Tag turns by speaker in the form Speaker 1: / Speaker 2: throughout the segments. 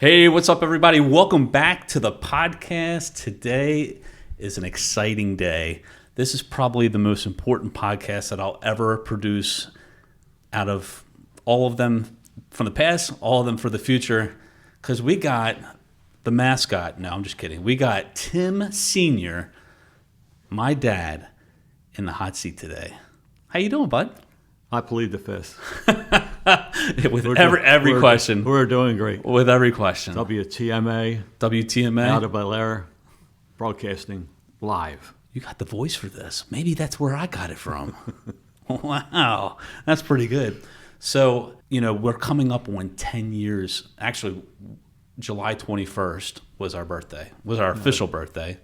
Speaker 1: Hey, what's up, everybody? Welcome back to the podcast. Today is an exciting day. This is probably the most important podcast that I'll ever produce out of all of them from the past, all of them for the future, because we got the mascot. No, I'm just kidding. We got Tim Sr., my dad, in the hot seat today. How you doing, bud?
Speaker 2: I plead the fifth.
Speaker 1: With every question.
Speaker 2: We're doing great.
Speaker 1: With every question.
Speaker 2: WTMA. Out of Bel Air, broadcasting live.
Speaker 1: You got the voice for this. Maybe that's where I got it from. Wow. That's pretty good. So, we're coming up on 10 years. Actually, July 21st was our birthday, was our official birthday.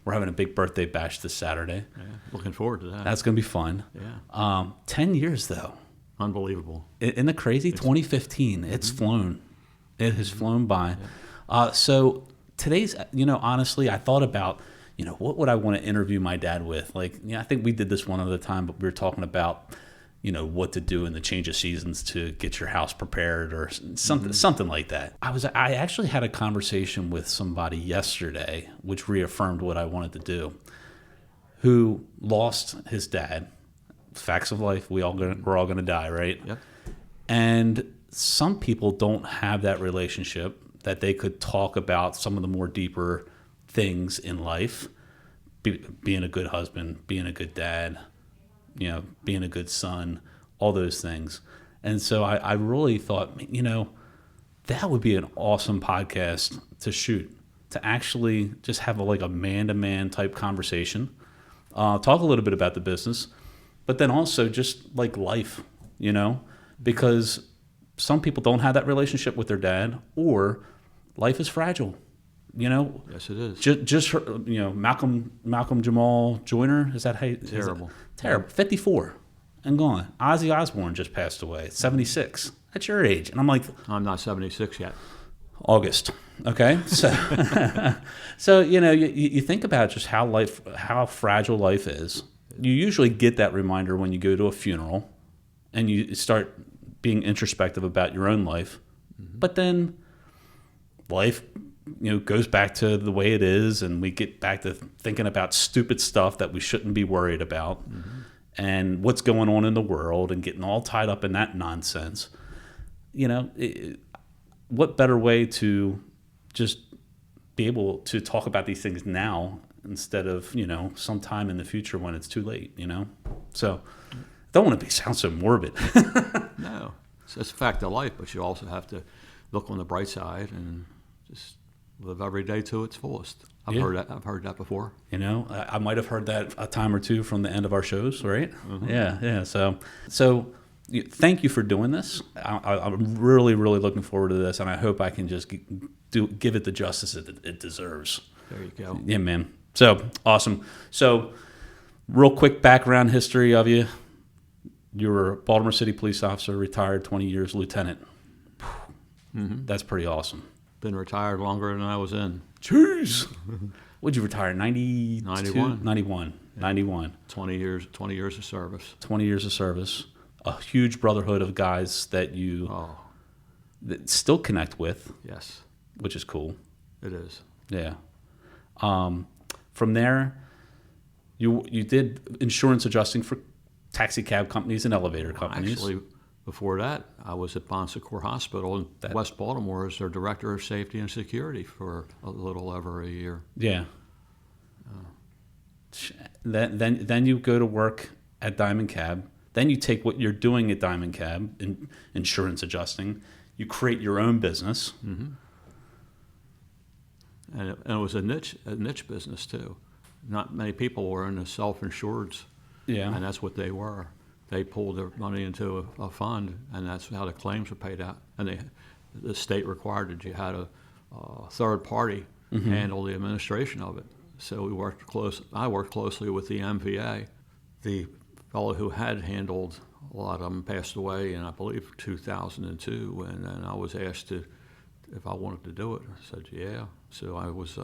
Speaker 1: We're having a big birthday bash this Saturday.
Speaker 2: Yeah, looking forward to that.
Speaker 1: That's going to be fun.
Speaker 2: Yeah.
Speaker 1: 10 years, though.
Speaker 2: Unbelievable.
Speaker 1: Isn't it crazy? 2015. It's flown. It has flown by. Yeah. So today's, honestly, I thought about, what would I want to interview my dad with? I think we did this one other time, but we were talking about, what to do in the change of seasons to get your house prepared or something like that. I actually had a conversation with somebody yesterday, which reaffirmed what I wanted to do, who lost his dad. Facts of life. We're all going to die, right?
Speaker 2: Yep.
Speaker 1: And some people don't have that relationship that they could talk about some of the more deeper things in life, being a good husband, being a good dad, being a good son, all those things. And so I really thought, that would be an awesome podcast to shoot, to actually just have a man-to-man type conversation, talk a little bit about the business, but then also just life, because some people don't have that relationship with their dad, or life is fragile,
Speaker 2: Yes, it is.
Speaker 1: Just Malcolm Jamal Joyner, is that how?
Speaker 2: Terrible.
Speaker 1: Terrible. 54 and gone. Ozzy Osbourne just passed away. 76. That's your age, and I'm like,
Speaker 2: I'm not 76 yet.
Speaker 1: August. Okay, so you think about just how fragile life is. You usually get that reminder when you go to a funeral and you start being introspective about your own life. Mm-hmm. But then life, goes back to the way it is, and we get back to thinking about stupid stuff that we shouldn't be worried about, mm-hmm. and what's going on in the world, and getting all tied up in that nonsense. What better way to just be able to talk about these things now instead of, sometime in the future when it's too late, So I don't want to sound so morbid.
Speaker 2: No, it's a fact of life, but you also have to look on the bright side and just live every day to its fullest. I've heard that before.
Speaker 1: I might have heard that a time or two from the end of our shows, right?
Speaker 2: Mm-hmm.
Speaker 1: Yeah. So thank you for doing this. I'm really, really looking forward to this, and I hope I can just give it the justice it deserves.
Speaker 2: There you go.
Speaker 1: Yeah, man. So, awesome. So, real quick background history of you. You were a Baltimore City police officer, retired 20 years, lieutenant. Mm-hmm. That's pretty awesome.
Speaker 2: Been retired longer than I was in.
Speaker 1: Jeez. Would you retire? 91.
Speaker 2: Yeah.
Speaker 1: 91.
Speaker 2: 20 years of service.
Speaker 1: 20 years of service. A huge brotherhood of guys that you that still connect with.
Speaker 2: Yes.
Speaker 1: Which is cool.
Speaker 2: It is.
Speaker 1: Yeah. From there, you did insurance adjusting for taxi cab companies and elevator companies.
Speaker 2: Actually, before that, I was at Bon Secours Hospital in West Baltimore as their director of safety and security for a little over a year.
Speaker 1: Yeah. Then you go to work at Diamond Cab. Then you take what you're doing at Diamond Cab in insurance adjusting. You create your own business.
Speaker 2: Mm-hmm. And it was a niche business too. Not many people were in the self-insureds, and that's what they were. They pulled their money into a fund, and that's how the claims were paid out. And the state required that you had a third party mm-hmm. handle the administration of it. So I worked closely with the MVA. The fellow who had handled a lot of them passed away in, I believe, 2002, and then I was asked if I wanted to do it. I said, yeah. So I was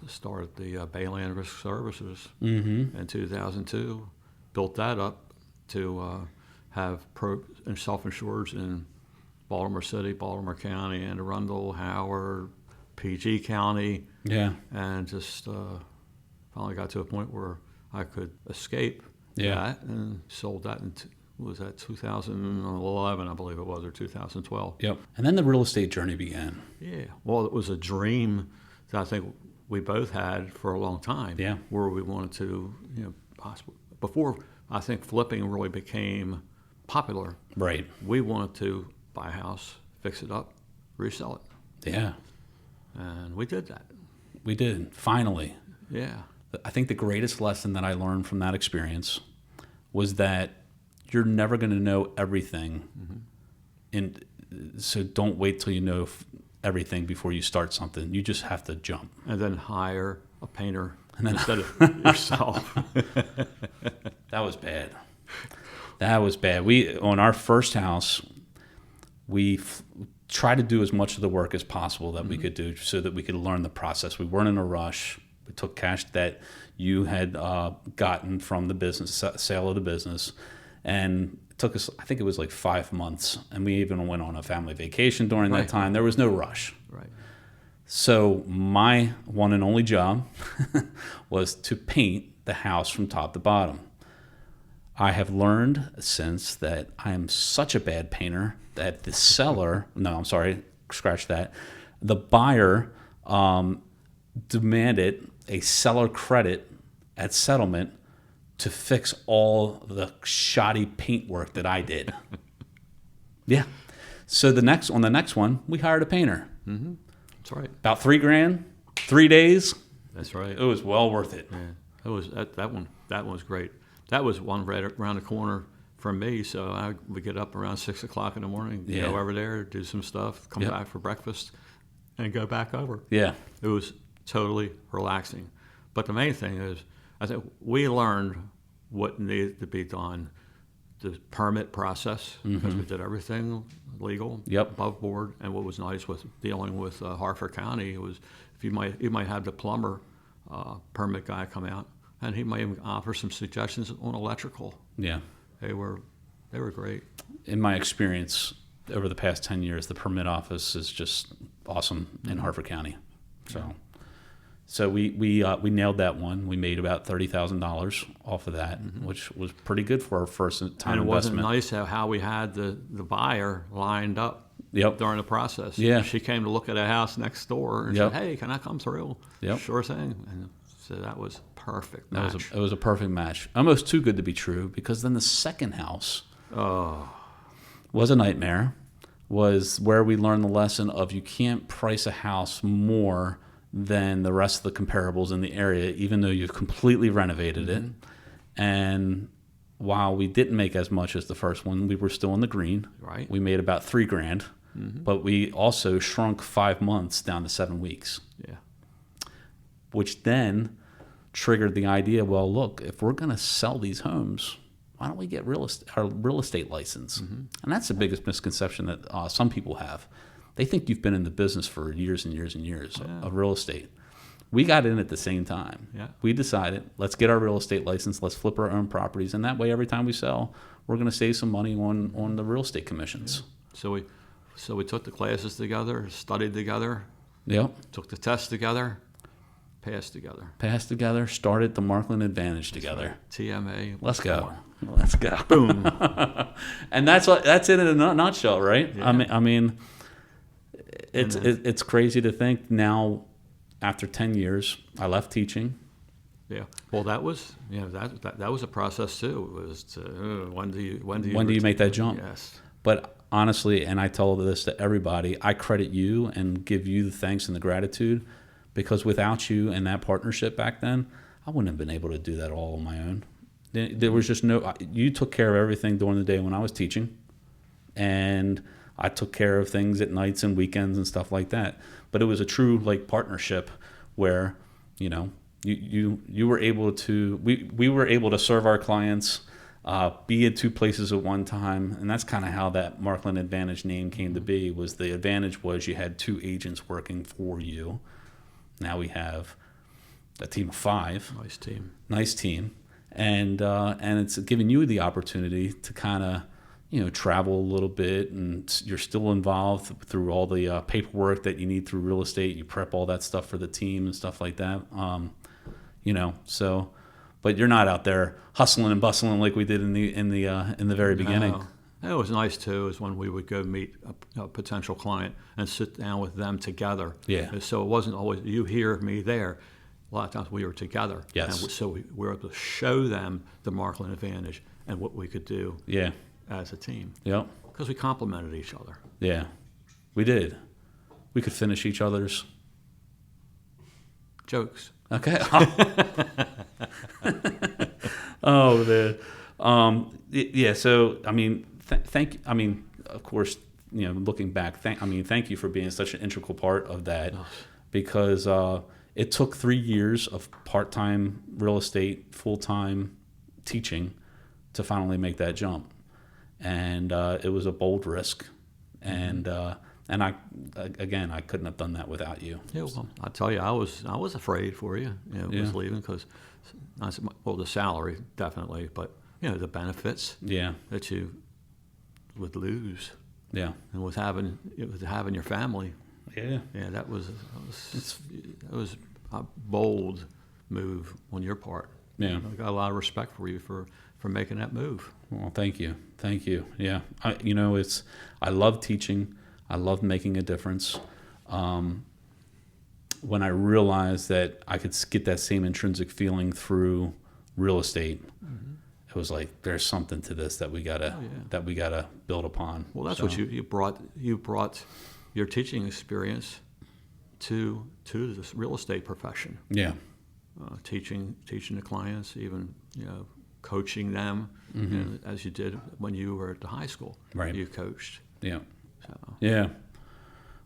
Speaker 2: started the Bayland Risk Services mm-hmm. in 2002, built that up to have self-insureds in Baltimore City, Baltimore County, Anne Arundel, Howard, PG County.
Speaker 1: Yeah.
Speaker 2: And just finally got to a point where I could escape
Speaker 1: Yeah.
Speaker 2: that and sold that in, was that 2011, I believe it was, or 2012.
Speaker 1: Yep. And then the real estate journey began.
Speaker 2: Yeah. Well, it was a dream that I think we both had for a long time.
Speaker 1: Yeah.
Speaker 2: Where we wanted to, possibly, before I think flipping really became popular.
Speaker 1: Right.
Speaker 2: We wanted to buy a house, fix it up, resell it.
Speaker 1: Yeah.
Speaker 2: And we did that.
Speaker 1: We did, finally.
Speaker 2: Yeah.
Speaker 1: I think the greatest lesson that I learned from that experience was that you're never going to know everything. And so don't wait till you know everything before you start something. You just have to jump.
Speaker 2: And then hire a painter instead of yourself.
Speaker 1: That was bad. That was bad. On our first house, we tried to do as much of the work as possible that we could do so that we could learn the process. We weren't in a rush. We took cash that you had gotten from the business, sale of the business, and it took us, I think it was like 5 months, and we even went on a family vacation during that time. There was no rush.
Speaker 2: Right.
Speaker 1: So my one and only job was to paint the house from top to bottom. I have learned since that I am such a bad painter that the seller, no, I'm sorry, scratch that, the buyer demanded a seller credit at settlement to fix all the shoddy paint work that I did. Yeah. So on the next one, we hired a painter.
Speaker 2: Mm-hmm. That's right.
Speaker 1: About $3,000, 3 days.
Speaker 2: That's right.
Speaker 1: It was well worth it.
Speaker 2: Yeah. That one was great. That was one right around the corner from me, so I would get up around 6 o'clock in the morning, go over there, do some stuff, come back for breakfast, and go back over.
Speaker 1: Yeah.
Speaker 2: It was totally relaxing. But the main thing is, I think we learned what needed to be done, the permit process, because we did everything legal, above board. And what was nice with dealing with Harford County was, if you might have the plumber permit guy come out, and he might even offer some suggestions on electrical. Yeah, they were great.
Speaker 1: In my experience over the past 10 years, the permit office is just awesome in Harford County. So we nailed that one. We made about $30,000 off of that, which was pretty good for our first time investment.
Speaker 2: And it wasn't nice how we had the buyer lined up during the process.
Speaker 1: Yeah.
Speaker 2: She came to look at a house next door and said, "Hey, can I come through?" Sure thing. And so that was perfect match.
Speaker 1: It was a perfect match. Almost too good to be true, because then the second house was a nightmare. Was where we learned the lesson of you can't price a house more than the rest of the comparables in the area, even though you've completely renovated it. And while we didn't make as much as the first one, we were still in the green.
Speaker 2: Right.
Speaker 1: We made about $3,000, but we also shrunk 5 months down to 7 weeks.
Speaker 2: Yeah.
Speaker 1: Which then triggered the idea, well, look, if we're going to sell these homes, why don't we get our real estate license? And that's the biggest misconception that some people have. They think you've been in the business for years and years and years of real estate. We got in at the same time. Yeah. We decided, let's get our real estate license, let's flip our own properties, and that way every time we sell, we're going to save some money on the real estate commissions.
Speaker 2: Yeah. So we took the classes together, studied together, took the test together, passed together, started the Markland Advantage together. Right. TMA.
Speaker 1: Let's go. Boom. And that's it in a nutshell, right? Yeah. I mean, it's crazy to think now, after 10 years, I left teaching.
Speaker 2: Yeah. Well, that was that was a process too. It was when do you
Speaker 1: make that jump?
Speaker 2: Yes.
Speaker 1: But honestly, and I tell this to everybody, I credit you and give you the thanks and the gratitude, because without you and that partnership back then, I wouldn't have been able to do that all on my own. There was just you took care of everything during the day when I was teaching, and I took care of things at nights and weekends and stuff like that. But it was a true partnership where, you were able to, we were able to serve our clients, be in 2 places at one time. And that's kind of how that Markland Advantage name came to be. Was the advantage was you had 2 agents working for you. Now we have a team of 5.
Speaker 2: Nice team.
Speaker 1: And it's giving you the opportunity to kind of travel a little bit, and you're still involved through all the paperwork that you need through real estate. You prep all that stuff for the team and stuff like that. So, but you're not out there hustling and bustling like we did in the very beginning.
Speaker 2: No. It was nice too, is when we would go meet a potential client and sit down with them together.
Speaker 1: Yeah.
Speaker 2: So it wasn't always you here, me there. A lot of times we were together.
Speaker 1: Yes.
Speaker 2: And so we were able to show them the Markland advantage and what we could do.
Speaker 1: Yeah.
Speaker 2: As a team.
Speaker 1: Yep.
Speaker 2: Because we complemented each other.
Speaker 1: Yeah, we did. We could finish each other's
Speaker 2: jokes.
Speaker 1: Okay. Oh man. Yeah. So I mean, thank. I mean, of course, looking back, thank you for being such an integral part of that, because it took 3 years of part-time real estate, full-time teaching to finally make that jump. And it was a bold risk, and I couldn't have done that without you.
Speaker 2: Yeah, well, I tell you, I was afraid for you. Was leaving because, the salary definitely, but the benefits.
Speaker 1: Yeah.
Speaker 2: That you would lose.
Speaker 1: Yeah.
Speaker 2: And with having your family.
Speaker 1: Yeah.
Speaker 2: Yeah, that was a bold move on your part.
Speaker 1: Yeah.
Speaker 2: I got a lot of respect for you for making that move.
Speaker 1: Well, thank you. Yeah, I love teaching. I love making a difference. When I realized that I could get that same intrinsic feeling through real estate, it was like, there's something to this that we gotta build upon.
Speaker 2: Well, that's what you brought. You brought your teaching experience to this real estate profession.
Speaker 1: Yeah.
Speaker 2: Teaching the clients, even coaching them, as you did when you were at the high school.
Speaker 1: Right.
Speaker 2: You coached.
Speaker 1: Yeah.
Speaker 2: So.
Speaker 1: Yeah.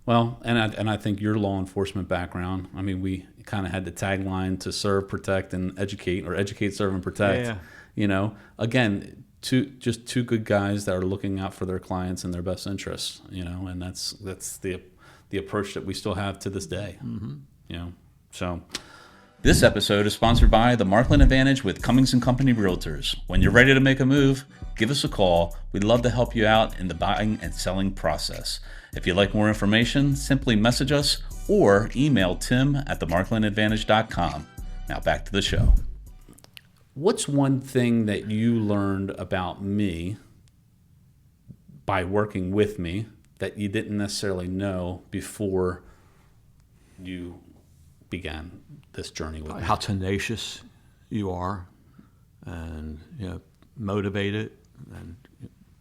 Speaker 1: Well, and I think your law enforcement background, I mean, we kind of had the tagline to serve, protect, and educate, or educate, serve, and protect.
Speaker 2: Yeah.
Speaker 1: Again, two good guys that are looking out for their clients and their best interests, and that's the approach that we still have to this day. So. This episode is sponsored by the Markland Advantage with Cummings & Company Realtors. When you're ready to make a move, give us a call. We'd love to help you out in the buying and selling process. If you'd like more information, simply message us or email tim@themarklandadvantage.com. Now back to the show. What's one thing that you learned about me by working with me that you didn't necessarily know before you began this journey with me?
Speaker 2: How tenacious you are, and motivated, and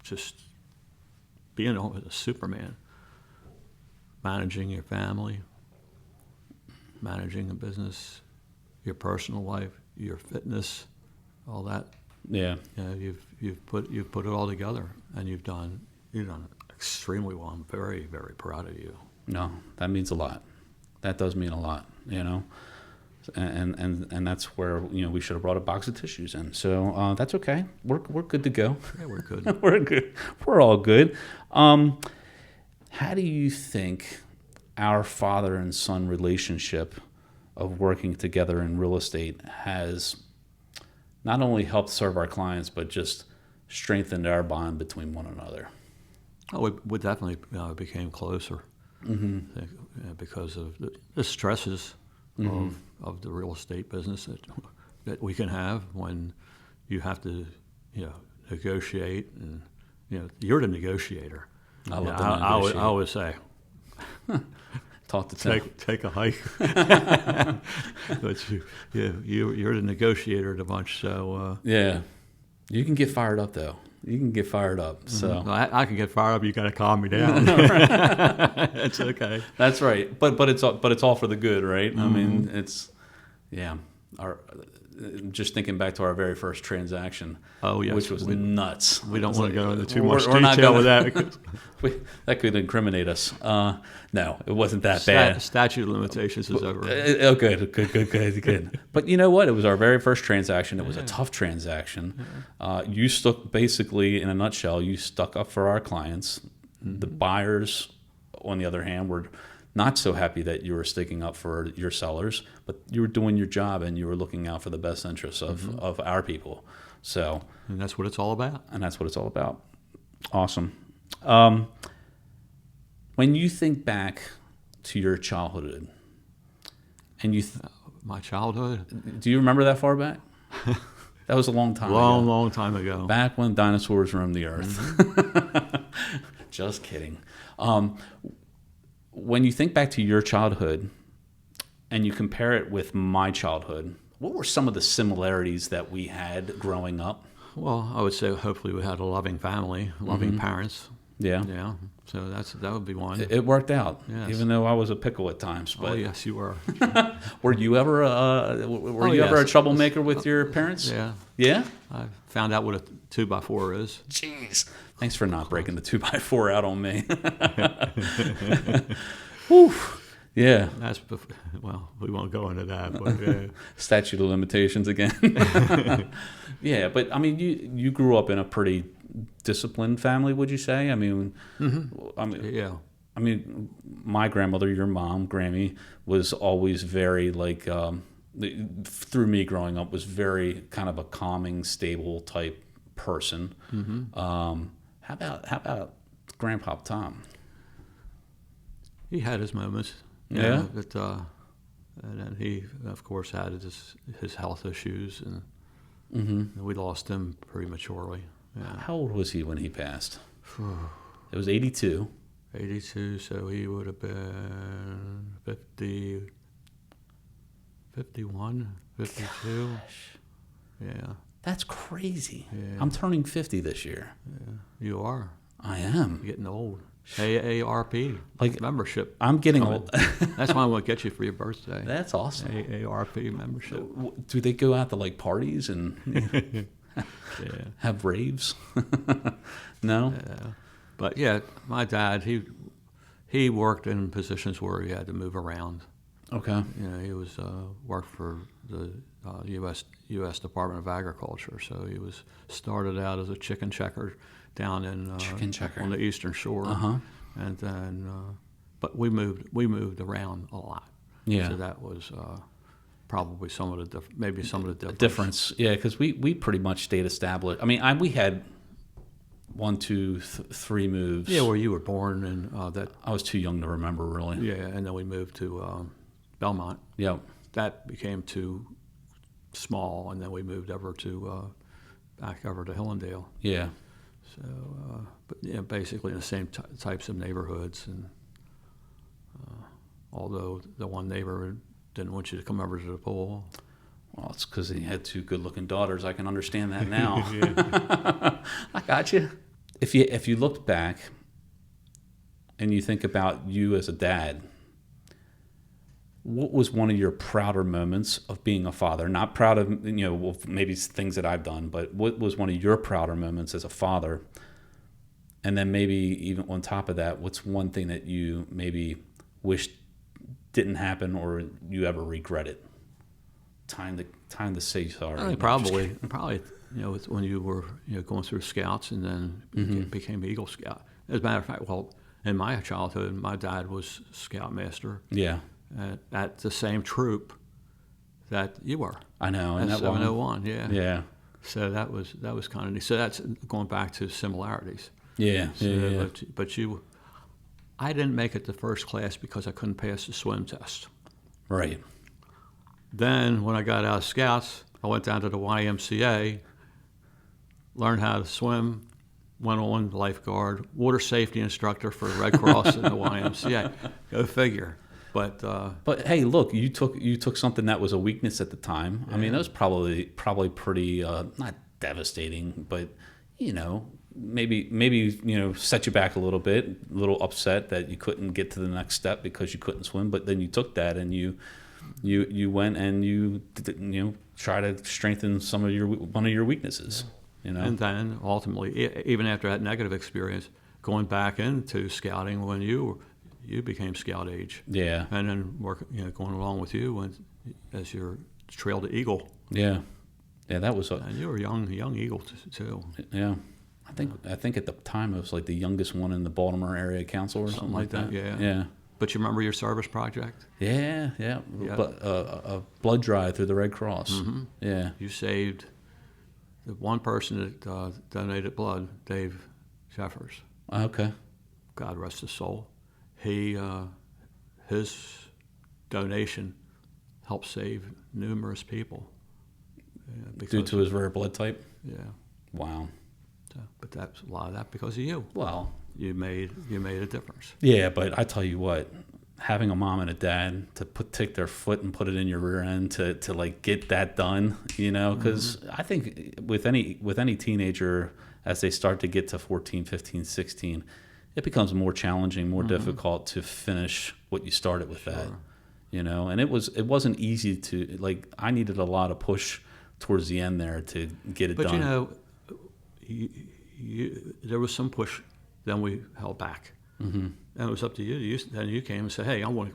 Speaker 2: just being a Superman, managing your family, managing a business, your personal life, your fitness, all that.
Speaker 1: Yeah.
Speaker 2: You've put it all together, and you've done extremely well. I'm very, very proud of you. No,
Speaker 1: that means a lot. That does mean a lot, and that's where we should have brought a box of tissues in. So that's okay. We're good to go.
Speaker 2: Yeah, we're good.
Speaker 1: We're good. We're all good. How do you think our father and son relationship of working together in real estate has not only helped serve our clients, but just strengthened our bond between one another?
Speaker 2: Oh, we definitely became closer. Because of the stresses of the real estate business that we can have when you have to negotiate, and you're the negotiator.
Speaker 1: I love to negotiate.
Speaker 2: I always say,
Speaker 1: talk to Tim.
Speaker 2: Take a hike. But you're the negotiator of the bunch. So
Speaker 1: yeah, you can get fired up though. You can get fired up. So
Speaker 2: I can get fired up. You got to calm me down. It's okay.
Speaker 1: That's right. But it's all for the good, right? I mean, it's just thinking back to our very first transaction.
Speaker 2: Oh yes,
Speaker 1: which was nuts.
Speaker 2: We don't want to go into too much detail with that.
Speaker 1: That could incriminate us. No, it wasn't that bad.
Speaker 2: Statute of limitations is over.
Speaker 1: Oh, good. But you know what? It was our very first transaction. It was a tough transaction. You stuck, basically, in a nutshell, you stuck up for our clients. The buyers, on the other hand, were not so happy that you were sticking up for your sellers, but you were doing your job and you were looking out for the best interests of our people. So,
Speaker 2: and that's what it's all about.
Speaker 1: Awesome. When you think back to your childhood, and
Speaker 2: My childhood?
Speaker 1: do you remember that far back? That was a long time ago.
Speaker 2: Long time ago.
Speaker 1: Back when dinosaurs roamed the earth.
Speaker 2: Mm-hmm.
Speaker 1: Just kidding. When you think back to your childhood and you compare it with my childhood, what were some of the similarities that we had growing up?
Speaker 2: Well, I would say hopefully we had a loving family, loving parents.
Speaker 1: Yeah.
Speaker 2: Yeah. So that would be one.
Speaker 1: It worked out,
Speaker 2: Yes.
Speaker 1: even though I was a pickle at times. But
Speaker 2: Oh, yes, you were.
Speaker 1: were you ever ever a
Speaker 2: yes.
Speaker 1: troublemaker with your parents?
Speaker 2: Yeah.
Speaker 1: Yeah?
Speaker 2: I found out what a 2x4 is.
Speaker 1: Jeez. Thanks for not breaking the 2x4 out on me. Whew. Yeah.
Speaker 2: Well, we won't go into that. But, yeah.
Speaker 1: Statute of limitations again. Yeah, but I mean, you grew up in a pretty disciplined family, would you say? I mean,
Speaker 2: Yeah.
Speaker 1: I mean, my grandmother, your mom, Grammy, was always very like, through me growing up, was very kind of a calming, stable type person. How about Grandpa Tom?
Speaker 2: He had his moments. you
Speaker 1: Yeah.
Speaker 2: know, but, and then he, of course, had his health issues, and we lost him prematurely. Yeah.
Speaker 1: How old was he when he passed? It was 82.
Speaker 2: 82, so he would have been 50, 51, 52.
Speaker 1: Gosh,
Speaker 2: Yeah,
Speaker 1: that's crazy.
Speaker 2: Yeah.
Speaker 1: I'm turning 50 this year.
Speaker 2: yeah, you are.
Speaker 1: I am.
Speaker 2: You're getting old. AARP
Speaker 1: Like,
Speaker 2: membership.
Speaker 1: I'm getting
Speaker 2: coming.
Speaker 1: old.
Speaker 2: That's why I want to get you for your birthday.
Speaker 1: That's awesome.
Speaker 2: AARP membership.
Speaker 1: Do they go out to like parties and
Speaker 2: Yeah.
Speaker 1: have raves? No?
Speaker 2: Yeah. But yeah, my dad, he worked in positions where he had to move around.
Speaker 1: Okay.
Speaker 2: You know, he was worked for the U.S. Department of Agriculture, so he was started out as a chicken checker down in
Speaker 1: Chicken checker.
Speaker 2: on the Eastern Shore, and then but we moved around a lot.
Speaker 1: Yeah.
Speaker 2: So that was probably some of the
Speaker 1: Difference. Yeah, because we pretty much stayed established. I mean, we had 1, 2, 3 moves.
Speaker 2: Yeah, where you were born, and that.
Speaker 1: I was too young to remember, really.
Speaker 2: Yeah, and then we moved to Belmont.
Speaker 1: Yeah.
Speaker 2: That became too small, and then we moved over to back over to Hillendale.
Speaker 1: Yeah.
Speaker 2: So, but yeah, basically in the same types of neighborhoods, and although the one neighbor didn't want you to come over to the pool.
Speaker 1: Well, it's because he had 2 good-looking daughters. I can understand that now. I got you. If you look back and you think about you as a dad, what was one of your prouder moments of being a father? Not proud of maybe things that I've done, but what was one of your prouder moments as a father? And then maybe even on top of that, what's one thing that you maybe wished didn't happen or you ever regretted? Time to say sorry.
Speaker 2: I think probably it's when you were going through Scouts and then became Eagle Scout. As a matter of fact, well, in my childhood, my dad was Scoutmaster.
Speaker 1: Yeah.
Speaker 2: At the same troop that you were.
Speaker 1: I know. And
Speaker 2: At
Speaker 1: that
Speaker 2: 701, yeah.
Speaker 1: Yeah.
Speaker 2: So that was kind of neat. So that's going back to similarities.
Speaker 1: Yeah.
Speaker 2: So,
Speaker 1: Yeah.
Speaker 2: But I didn't make it to first class because I couldn't pass the swim test.
Speaker 1: Right.
Speaker 2: Then when I got out of Scouts, I went down to the YMCA, learned how to swim, went on lifeguard, water safety instructor for Red Cross in the YMCA. Go figure. But
Speaker 1: hey, look, you took something that was a weakness at the time.
Speaker 2: Yeah.
Speaker 1: I mean, that was probably pretty not devastating, but maybe set you back a little bit, a little upset that you couldn't get to the next step because you couldn't swim. But then you took that and you went and you try to strengthen one of your weaknesses.
Speaker 2: And then ultimately, even after that negative experience, going back into scouting when you became scout age.
Speaker 1: Yeah.
Speaker 2: And then going along with you as your trail to Eagle.
Speaker 1: Yeah. Yeah, that was.
Speaker 2: And you were a young Eagle too.
Speaker 1: Yeah. I think at the time it was like the youngest one in the Baltimore area council or something like that.
Speaker 2: Yeah.
Speaker 1: Yeah.
Speaker 2: But you remember your service project?
Speaker 1: Yeah. But a blood drive through the Red Cross.
Speaker 2: Mm-hmm.
Speaker 1: Yeah.
Speaker 2: You saved the one person that donated blood, Dave Jeffers.
Speaker 1: Okay.
Speaker 2: God rest his soul. His donation helped save numerous people.
Speaker 1: Due to his rare blood type?
Speaker 2: Yeah.
Speaker 1: Wow.
Speaker 2: So, but that's a lot of that because of you.
Speaker 1: Well,
Speaker 2: you made a difference.
Speaker 1: Yeah, but I tell you what, having a mom and a dad to take their foot and put it in your rear end to like get that done, because I think with any teenager, as they start to get to 14, 15, 16, it becomes more challenging, more difficult to finish what you started with that, and it wasn't easy to, like, I needed a lot of push towards the end there to get it done.
Speaker 2: But there was some push, then we held back. Mm-hmm. And it was up to you. Then you came and said, hey, I want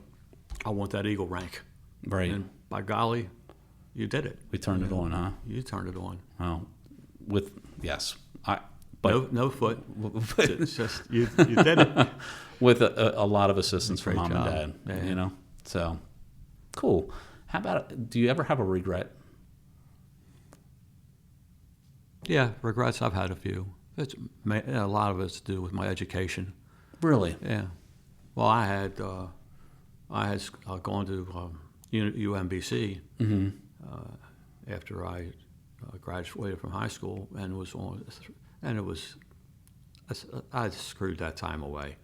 Speaker 2: that Eagle rank.
Speaker 1: Right.
Speaker 2: And by golly, you did it.
Speaker 1: We turned it on, huh?
Speaker 2: You turned it on.
Speaker 1: Oh, yes.
Speaker 2: No foot. It's just you did it.
Speaker 1: With a lot of assistance from mom
Speaker 2: job.
Speaker 1: and dad,
Speaker 2: Yeah.
Speaker 1: So, cool. How about, do you ever have a regret?
Speaker 2: Yeah, regrets, I've had a few. A lot of it's to do with my education.
Speaker 1: Really?
Speaker 2: Yeah. Well, I had gone to UMBC after I graduated from high school, I screwed that time away.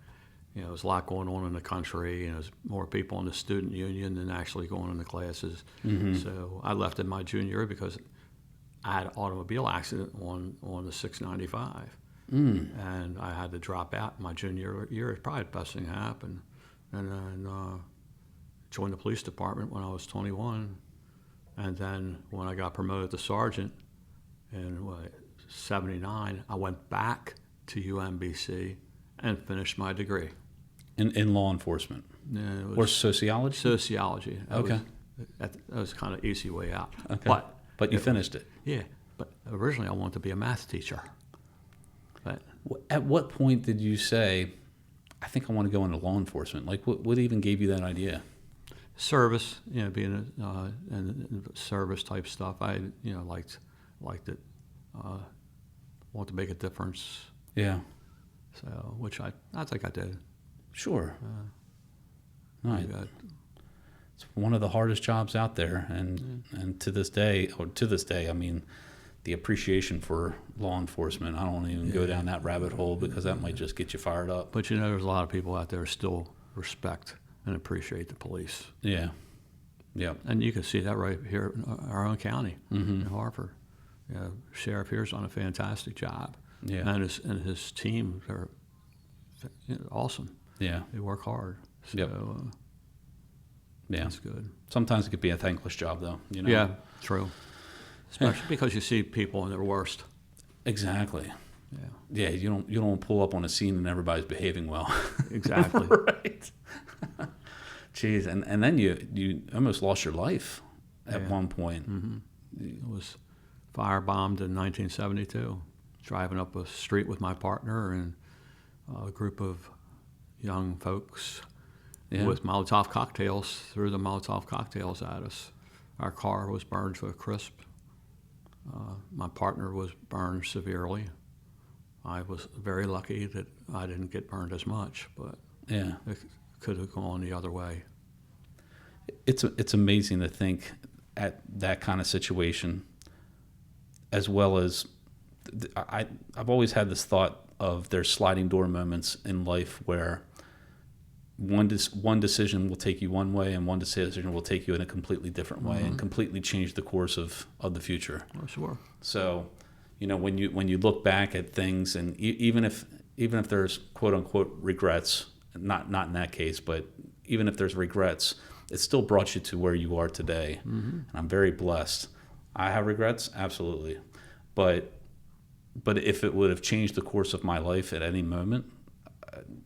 Speaker 2: There was a lot going on in the country, and there was more people in the student union than actually going into classes. Mm-hmm. So I left in my junior year because I had an automobile accident on the 695. And I had to drop out my junior year. It's probably the best thing that happened. And then joined the police department when I was 21. And then when I got promoted to sergeant in 79, I went back to UMBC and finished my degree.
Speaker 1: In law enforcement? Or sociology?
Speaker 2: Sociology.
Speaker 1: Okay.
Speaker 2: That was kind of easy way out.
Speaker 1: Okay. But you finished it?
Speaker 2: Yeah. But originally I wanted to be a math teacher. But
Speaker 1: at what point did you say, I think I want to go into law enforcement? Like, what even gave you that idea?
Speaker 2: Service, being in service type stuff. I, liked it. Want to make a difference.
Speaker 1: Yeah.
Speaker 2: So, which I think I did.
Speaker 1: Sure. Right. It's one of the hardest jobs out there, and to this day, I mean, the appreciation for law enforcement, I don't even go down that rabbit hole because that might just get you fired up.
Speaker 2: But there's a lot of people out there who still respect and appreciate the police.
Speaker 1: Yeah. Yeah.
Speaker 2: And you can see that right here in our own county, in Hartford. Sheriff here's done a fantastic job.
Speaker 1: Yeah.
Speaker 2: And his team, they're awesome.
Speaker 1: Yeah.
Speaker 2: They work hard. So,
Speaker 1: yeah.
Speaker 2: That's good.
Speaker 1: Sometimes it could be a thankless job, though.
Speaker 2: Yeah, true. Especially because you see people in their worst.
Speaker 1: Exactly.
Speaker 2: Yeah.
Speaker 1: Yeah, you don't pull up on a scene and everybody's behaving well.
Speaker 2: Exactly.
Speaker 1: Right. Jeez, and then you almost lost your life at one point.
Speaker 2: Mm-hmm. It was firebombed in 1972. Driving up a street with my partner and a group of young folks with Molotov cocktails, threw the Molotov cocktails at us. Our car was burned to a crisp. My partner was burned severely. I was very lucky that I didn't get burned as much, but it could have gone the other way.
Speaker 1: It's amazing to think at that kind of situation, as well as I've always had this thought of there's sliding door moments in life where one decision will take you one way and one decision will take you in a completely different way and completely change the course of the future.
Speaker 2: Oh, sure.
Speaker 1: So, when you look back at things, and even if there's quote unquote regrets, not in that case, but even if there's regrets, it still brought you to where you are today. Mm-hmm. And I'm very blessed. I have regrets, absolutely, but if it would have changed the course of my life at any moment,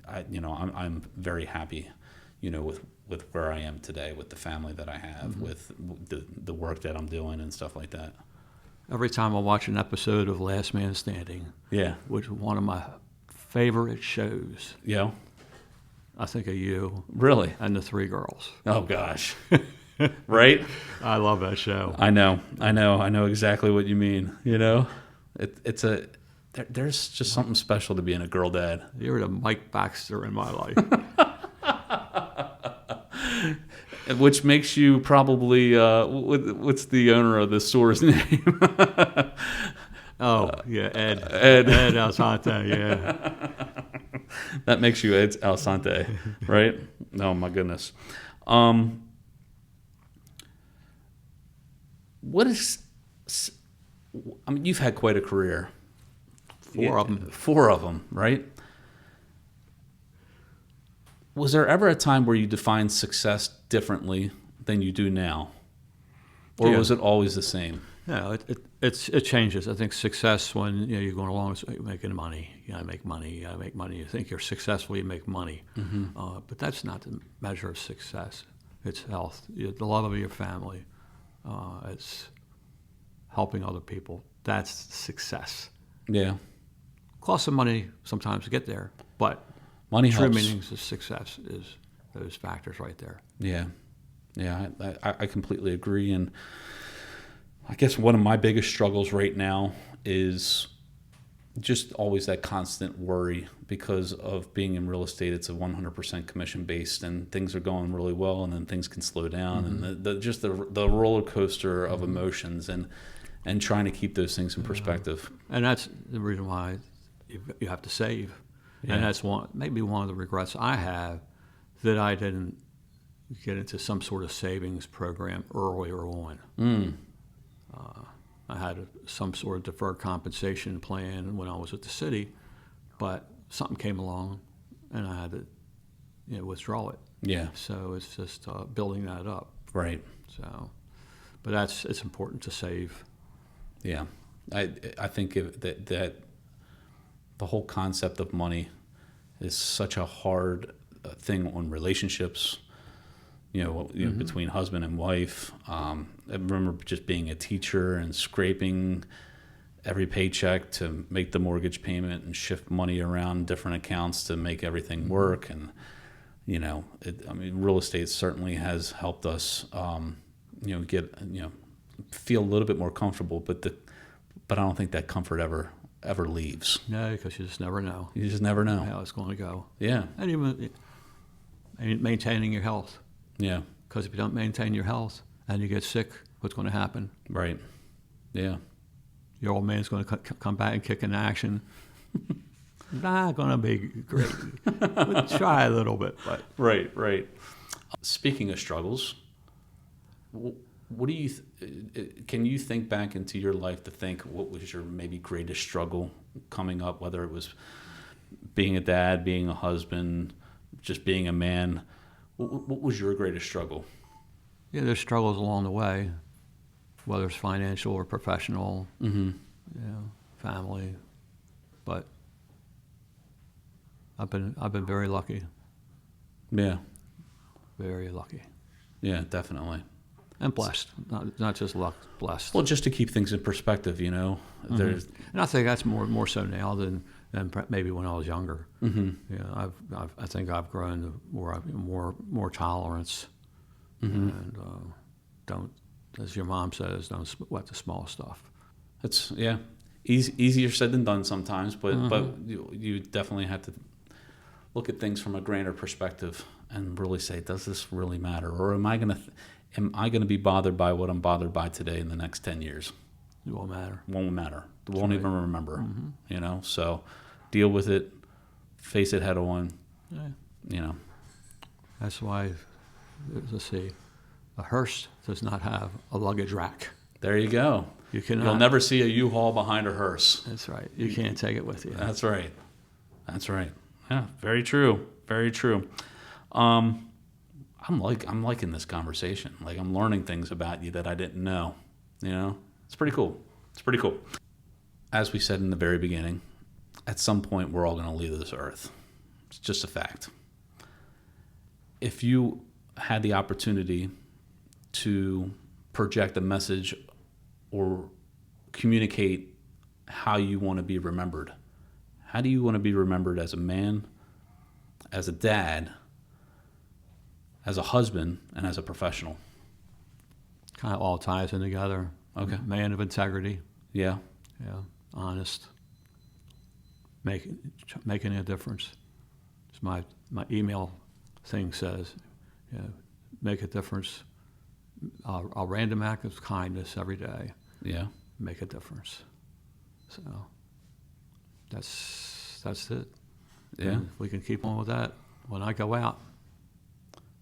Speaker 1: I'm very happy, with where I am today, with the family that I have, with the work that I'm doing and stuff like that.
Speaker 2: Every time I watch an episode of Last Man Standing, which is one of my favorite shows, I think of you. Really? And the three girls.
Speaker 1: Oh, gosh. Right?
Speaker 2: I love that show.
Speaker 1: I know exactly what you mean. there's just something special to being a girl dad.
Speaker 2: You're the Mike Baxter in my life.
Speaker 1: Which makes you probably, what's the owner of the store's name?
Speaker 2: Oh, yeah, Ed Alsante, yeah.
Speaker 1: That makes you Ed Alsante, right? Oh, my goodness. What is, I mean, you've had quite a career.
Speaker 2: Four of them.
Speaker 1: 4 of them, right? Was there ever a time where you defined success differently than you do now? Or was it always the same?
Speaker 2: No, it changes. I think success, when you're going along, you're making money. You gotta make money. You gotta make money. You think you're successful, you make money. Mm-hmm. But that's not the measure of success. It's health, the love of your family. It's helping other people. That's success.
Speaker 1: Yeah.
Speaker 2: Cost some money sometimes to get there, but
Speaker 1: money
Speaker 2: true
Speaker 1: helps.
Speaker 2: meanings of success is those factors right there.
Speaker 1: Yeah. Yeah, I completely agree. And I guess one of my biggest struggles right now is just always that constant worry because of being in real estate. It's a 100% commission based, and things are going really well, and then things can slow down, mm-hmm. and just the roller coaster of emotions, and trying to keep those things in perspective.
Speaker 2: And that's the reason why you have to save, and that's maybe one of the regrets I have, that I didn't get into some sort of savings program earlier on. I had some sort of deferred compensation plan when I was at the city, but something came along and I had to withdraw it. Yeah. So it's just building that up.
Speaker 1: Right.
Speaker 2: So, but it's important to save.
Speaker 1: Yeah. I think that the whole concept of money is such a hard thing on relationships, mm-hmm. between husband and wife. I remember just being a teacher and scraping every paycheck to make the mortgage payment and shift money around different accounts to make everything mm-hmm. work. And, real estate certainly has helped us, feel a little bit more comfortable, but I don't think that comfort ever leaves.
Speaker 2: No, because you just never know.
Speaker 1: You just never know
Speaker 2: how it's going to go.
Speaker 1: Yeah.
Speaker 2: And even maintaining your health.
Speaker 1: Yeah.
Speaker 2: Because if you don't maintain your health and you get sick, what's going to happen?
Speaker 1: Right. Yeah.
Speaker 2: Your old man's going to come back and kick in action. Not going to be great. We'll try a little bit, but
Speaker 1: right. Speaking of struggles, what do you can you think back into your life to think what was your maybe greatest struggle coming up, whether it was being a dad, being a husband, just being a man? What was your greatest struggle?
Speaker 2: Yeah, there's struggles along the way, whether it's financial or professional, mm-hmm. Family, but I've been very lucky. Yeah. Very lucky.
Speaker 1: Yeah, definitely.
Speaker 2: And blessed, not just luck, blessed.
Speaker 1: Well, just to keep things in perspective,
Speaker 2: Mm-hmm.
Speaker 1: There's,
Speaker 2: and I think that's more so now than maybe when I was younger. Mm-hmm. I think I've grown to more tolerance, mm-hmm. and don't, as your mom says, don't sweat the small stuff.
Speaker 1: It's easier said than done sometimes, but
Speaker 2: mm-hmm.
Speaker 1: but you definitely have to look at things from a grander perspective and really say, does this really matter, or am I gonna be bothered by what I'm bothered by today in the next 10 years?
Speaker 2: It won't matter.
Speaker 1: Won't matter. Won't even remember. Mm-hmm. So deal with it, face it head on. Yeah.
Speaker 2: That's why, let's see, a hearse does not have a luggage rack.
Speaker 1: There you go. You'll never see a U-Haul behind a hearse.
Speaker 2: That's right. You can't take it with you.
Speaker 1: That's right. Yeah, very true. Very true. I'm liking this conversation. Like, I'm learning things about you that I didn't know. It's pretty cool. As we said in the very beginning, at some point we're all going to leave this earth. It's just a fact. If you had the opportunity to project a message or communicate how you want to be remembered, how do you want to be remembered as a man, as a dad, as a husband, and as a professional?
Speaker 2: Kind of all ties in together.
Speaker 1: Okay.
Speaker 2: Man of integrity.
Speaker 1: Yeah.
Speaker 2: Yeah. Honest. making a difference. As my email thing says, make a difference. A random act of kindness every day.
Speaker 1: Yeah.
Speaker 2: Make a difference. So that's it.
Speaker 1: Yeah.
Speaker 2: And if we can keep on with that, when I go out,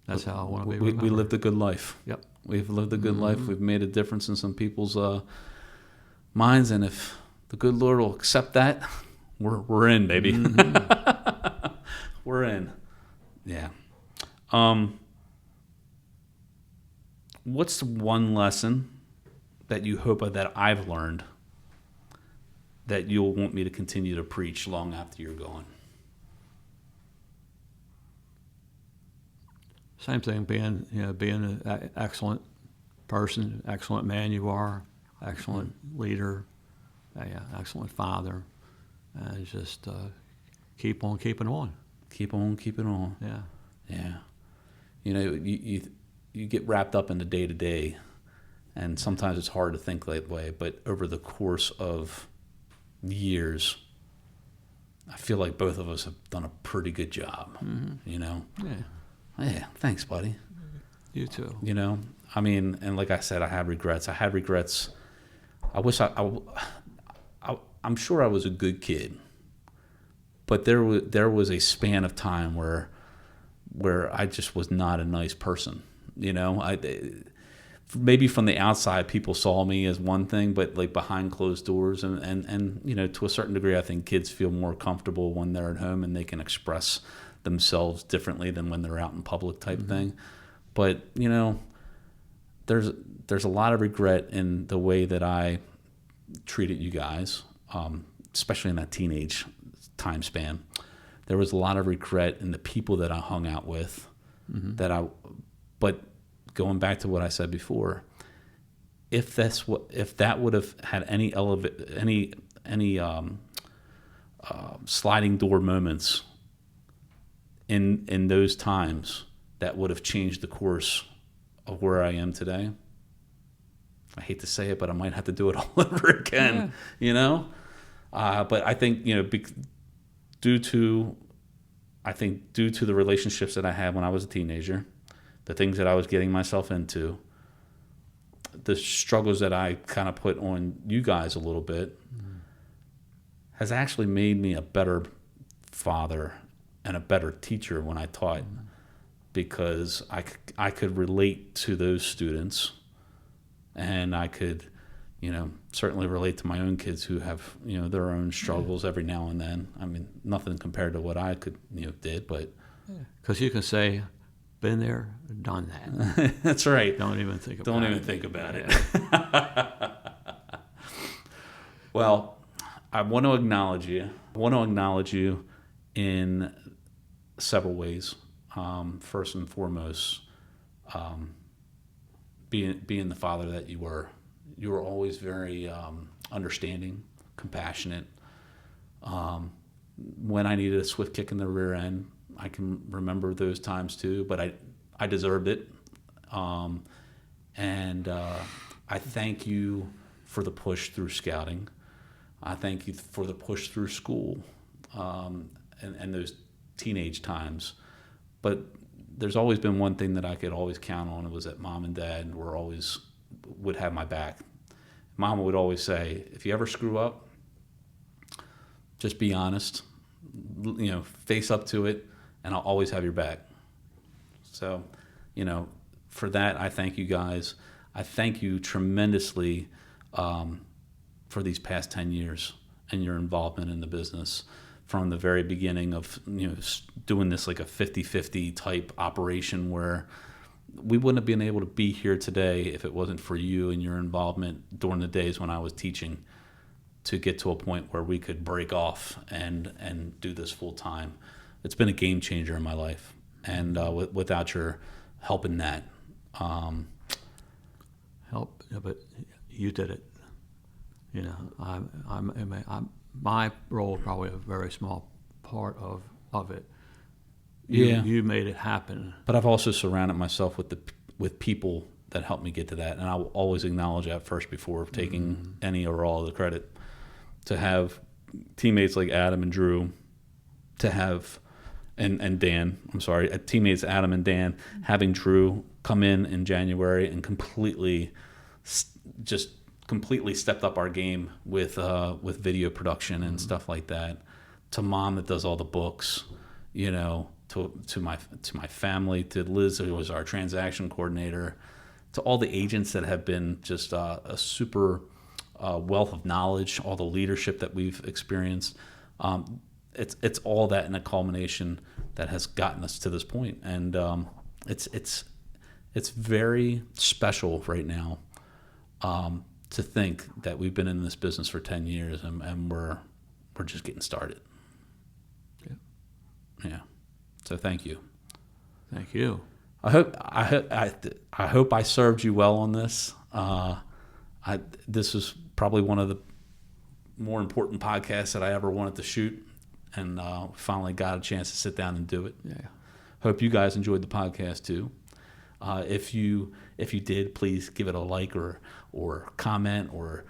Speaker 2: that's how I want to be
Speaker 1: we
Speaker 2: remembered.
Speaker 1: lived a good life.
Speaker 2: Yep.
Speaker 1: We've lived a good life. We've made a difference in some people's minds, and if the good Lord will accept that, we're in, baby. We're in. Yeah. What's one lesson that you hope that I've learned that you'll want me to continue to preach long after you're gone?
Speaker 2: Same thing, being an excellent person, excellent man you are, excellent leader, excellent father, and just keep on keeping on.
Speaker 1: Keep on keeping on.
Speaker 2: Yeah.
Speaker 1: Yeah. You get wrapped up in the day-to-day, and sometimes it's hard to think that way, but over the course of years, I feel like both of us have done a pretty good job,
Speaker 2: Yeah.
Speaker 1: Yeah, thanks, buddy.
Speaker 2: You too.
Speaker 1: I mean, and like I said, I had regrets. I wish I'm sure I was a good kid, but there was a span of time where I just was not a nice person. Maybe from the outside, people saw me as one thing, but like behind closed doors, and to a certain degree, I think kids feel more comfortable when they're at home and they can express themselves differently than when they're out in public type thing. But there's a lot of regret in the way that I treated you guys, especially in that teenage time span. There was a lot of regret in the people that I hung out with. But going back to what I said before, if that would have had any sliding door moments in those times, that would have changed the course of where I am today. I hate to say it, but I might have to do it all over again. But I think due to the relationships that I had when I was a teenager, the things that I was getting myself into, the struggles that I kind of put on you guys a little bit, has actually made me a better father and a better teacher when I taught, because I could relate to those students, and I could, certainly relate to my own kids who have, their own struggles every now and then. I mean, nothing compared to what I could, did, but.
Speaker 2: Because you can say, been there, done that.
Speaker 1: That's right.
Speaker 2: Don't even think about it.
Speaker 1: Don't even think about it. Well, I want to acknowledge you. I want to acknowledge you in several ways. First and foremost, being the father that you were. You were always very understanding, compassionate. When I needed a swift kick in the rear end, I can remember those times too, but I deserved it. And I thank you for the push through scouting. I thank you for the push through school and those teenage times. But there's always been one thing that I could always count on. It was that Mom and Dad would have my back. Mama would always say, if you ever screw up, just be honest, face up to it, and I'll always have your back. So, for that, I thank you guys. I thank you tremendously for these past 10 years and your involvement in the business from the very beginning of, doing this like a 50-50 type operation where we wouldn't have been able to be here today if it wasn't for you and your involvement during the days when I was teaching to get to a point where we could break off and do this full time. It's been a game changer in my life, and without your help in that,
Speaker 2: but you did it. My role is probably a very small part of it. You made it happen.
Speaker 1: But I've also surrounded myself with people that helped me get to that, and I will always acknowledge that first before taking any or all of the credit. To have teammates like Adam and Drew to have, and Dan, I'm sorry, teammates Adam and Dan, having Drew come in January and completely stepped up our game with video production and stuff like that. To Mom that does all the books, you know, to my family, to Liz who was our transaction coordinator, to all the agents that have been just a super wealth of knowledge, all the leadership that we've experienced. It's all that in a culmination that has gotten us to this point, and it's very special right now to think that we've been in this business for 10 years and we're just getting started. Yeah. So thank you.
Speaker 2: Thank you.
Speaker 1: I hope I served you well on this. This was probably one of the more important podcasts that I ever wanted to shoot, and finally got a chance to sit down and do it.
Speaker 2: Yeah.
Speaker 1: Hope you guys enjoyed the podcast too. If you did, please give it a like or comment or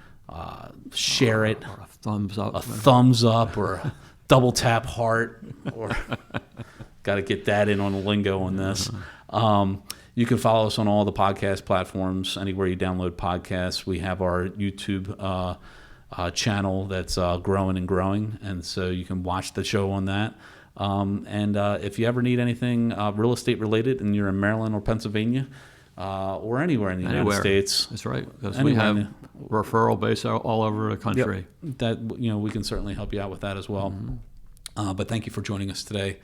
Speaker 1: share it.
Speaker 2: Or a thumbs up.
Speaker 1: A thumbs up or a double tap heart, or got to get that in on the lingo on this. You can follow us on all the podcast platforms, anywhere you download podcasts. We have our YouTube channel that's growing and growing, and so you can watch the show on that. And if you ever need anything real estate related and you're in Maryland or Pennsylvania or anywhere in the United States.
Speaker 2: That's right, because we have referral base all over the country.
Speaker 1: Yep, that we can certainly help you out with that as well. Mm-hmm. But thank you for joining us today.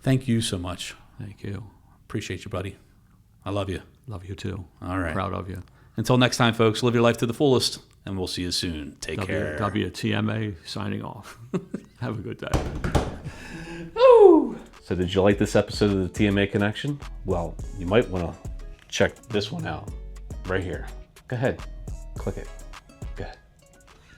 Speaker 1: Thank you so much.
Speaker 2: Thank you.
Speaker 1: Appreciate you, buddy. I love you.
Speaker 2: Love you too.
Speaker 1: All right.
Speaker 2: Proud of you.
Speaker 1: Until next time, folks, live your life to the fullest, and we'll see you soon. Take care.
Speaker 2: TMA signing off. Have a good day.
Speaker 1: Woo! So did you like this episode of the TMA Connection? Well, you might want to check this one out right here. Go ahead. Click it.